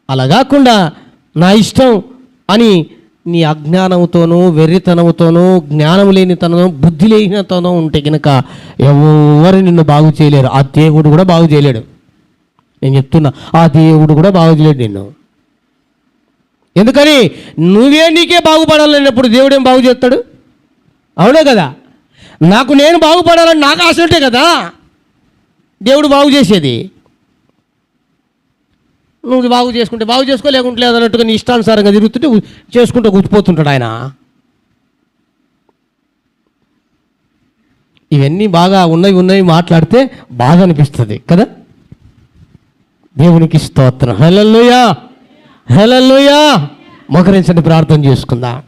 అలా కాకుండా నా ఇష్టం అని నీ అజ్ఞానంతోనూ వెర్రితనంతోనూ జ్ఞానం లేనితనం బుద్ధి లేనితనం ఉంటే కనుక ఎవరు నిన్ను బాగు చేయలేరు. ఆ దేవుడు కూడా బాగు చేయలేడు. నేను చెప్తున్నా, ఆ దేవుడు కూడా బాగు చేయలేడు నిన్ను. ఎందుకని నువ్వే నీకే బాగుపడాలన్నప్పుడు దేవుడేం బాగు చేస్తాడు? అవునే కదా. నాకు నేను బాగుపడాలని నాకు ఆశ ఉంటే కదా దేవుడు బాగు చేసేది. నువ్వు బాగు చేసుకుంటే బాగు చేసుకో, లేకుంటే లేదన్నట్టుగా నీ ఇష్టానుసారంగా తిరుగుతుంటే చేసుకుంటూ కూర్చిపోతుంటాడు ఆయన. ఇవన్నీ బాగా ఉన్నవి మాట్లాడితే బాధ అనిపిస్తుంది కదా. దేవునికి స్తోత్రం. హల్లెలూయా, హల్లెలూయా. మోకరించండి, ప్రార్థన చేసుకుందాం.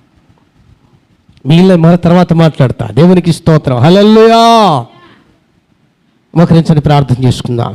మిగిలిన తర్వాత మాట్లాడతా. దేవునికి స్తోత్రం. హల్లెలూయా. మోకరించండి, ప్రార్థన చేసుకుందాం.